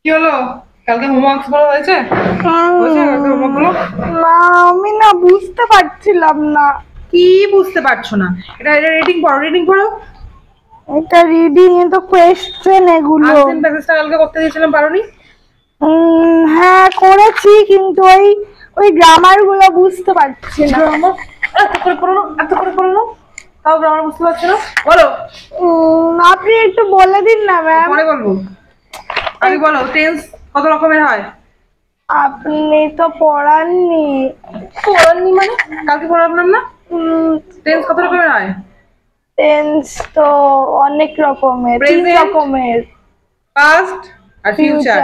কি হলো? কালকে হোমওয়ার্ক গুলো হয়েছে? না, আমি না বুঝতে পারছিলাম না। কি বুঝতে পারছো না? এটা রিডিং পড়ো, রিডিং পড়ো। এটা রিডিং এ তো কোশ্চেন এগুলো। আনসিন প্যাসেজটা কালকে করতে দিয়েছিলাম, পারোনি? হ্যাঁ করেছি, কিন্তু ওই গ্রামার গুলো বুঝতে পারছি না। এত করে পড়ো না, এত করে পড়ো না, তাও গ্রামার বুঝতে পারছো না? বলো। আপনি একটু বলে দিন না ম্যাম। পরে বলবো, আগে বলো টেন্স কত রকমের হয়? আপনি তো পড়াননি। পড়াননি মানে? কালকে পড়ালাম না? টেন্স কত রকমের হয়? টেন্স তো অনেক রকমের, 3 রকমের। পাস্ট আর ফিউচার।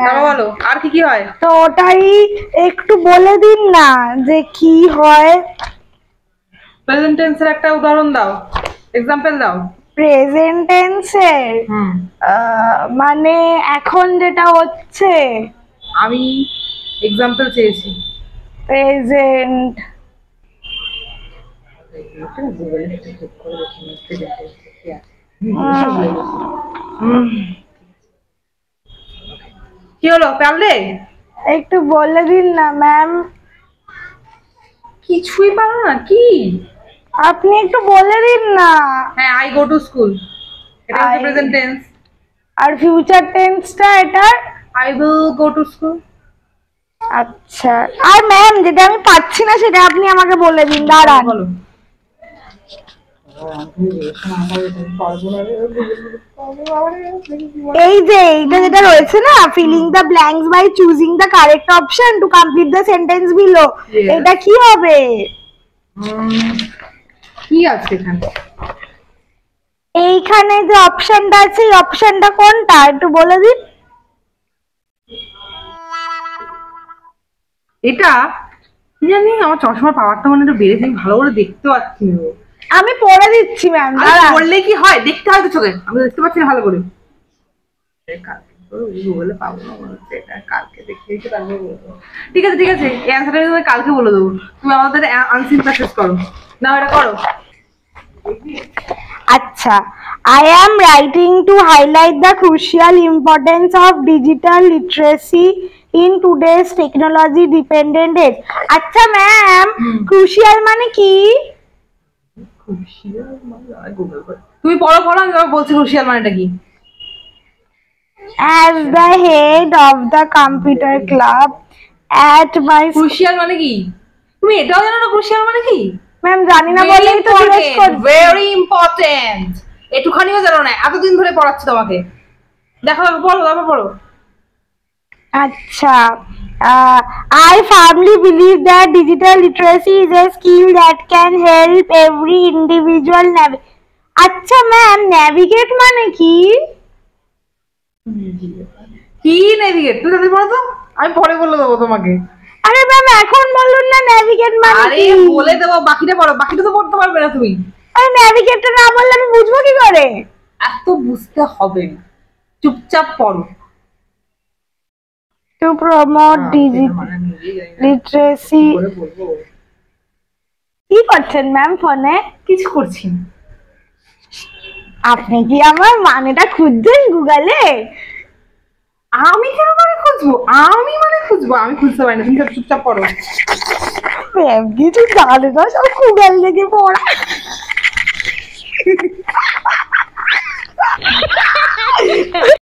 তারপর বলো আর কি কি হয়? তো ওটাই একটু বলে দিন না যে কি হয়। প্রেজেন্ট টেন্সের একটা উদাহরণ দাও, এক্সাম্পল দাও। প্রেজেন্ট টেন্সের মানে এখন যেটা হচ্ছে। আমি এক্সাম্পল চেয়েছি। প্রেজেন্ট কি হলো, পারলে? একটু বলে দিন না ম্যাম। কিছুই পারো না কি? আপনি একটু বলে দিন না। হ্যাঁ, আই গো টু স্কুল, এটা হচ্ছে প্রেজেন্ট টেন্স। আর ফিউচার টেন্সটা এটা I will go to school. আচ্ছা, আর ম্যাম যেটা আমি পাচ্ছি না সেটা আপনি আমাকে বলে দিন। দাঁড়ান। বলো। এই যে এইটা যেটা রয়েছে না, filling the blanks by choosing the correct option to complete the sentence below, এটা কি হবে? কি আছে এখানে? এইখানে যে অপশনটা আছে, এই অপশনটা কোনটা একটু বলে দিন। এটা জানি, আমার চশমার পাওয়ারটা মানে একটু বেড়েছে, আমি ভালো করে দেখতে পাচ্ছি না। আমি পড়ে দিচ্ছি ম্যাম। পড়লে কি হয়? দেখতে হয় তো চোখে, আমি দেখতে পাচ্ছি না ভালো করে। গুগলে পাবো না মনে হচ্ছে, এটা কালকে দেখে তারপরে বলবো। ঠিক আছে ঠিক আছে, এই অ্যান্সারটা তুমি কালকে বলে দেবো। তুমি আমাদের আনসিন প্যাসেজ করো না, এটা করো। আচ্ছা, I am writing to highlight the crucial importance of digital literacy in today's technology dependent age. আচ্ছা ম্যাম, crucial মানে কি? তুমি পড়ো পড়ো, আমি বলছি ক্রুশিয়াল মানেটা কি। As the head of the computer club at my crucial মানে কি? তুমি এটাও জানো না ক্রুশিয়াল মানে কি? ম্যাম জানি না বলেই তো জিজ্ঞেস করছি। ভেরি ইম্পর্টেন্ট, একটুখানিও জানো না, এতদিন ধরে পড়াচ্ছি তোমাকে। দেখো পড়ো, তারপর পড়ো। আচ্ছা, I firmly believe that digital literacy is a skill that can help every individual navigate. আচ্ছা ম্যাম, navigate মানে কি? কি নেভিগেট? তুমি তাদের পড়ো তো, আমি পরে বলে দেবো তোমাকে। আরে ম্যাম এখন বলুন না navigate মানে কি? আরে বলে দেবো, বাকিটা পড়ো, বাকিটা তো পড়তে পারবে না তুমি। আরে navigate না বললে আমি বুঝবো কি করে? এত বুঝতে হবে না, চুপচাপ পড়ো। To promote digital literacy. কি করছেন ম্যাম ফোনে? কিছু করছি না। আপনি কি আমার মানেটা খুঁজছেন গুগলে? আমি কেন মানে খুঁজবো? আমি মানে খুঁজবো? আমি খুঁজতে পারি না, তুমি চুপচাপ পড়ো। ম্যাম কিছু জানে না, সব গুগল থেকে পড়া।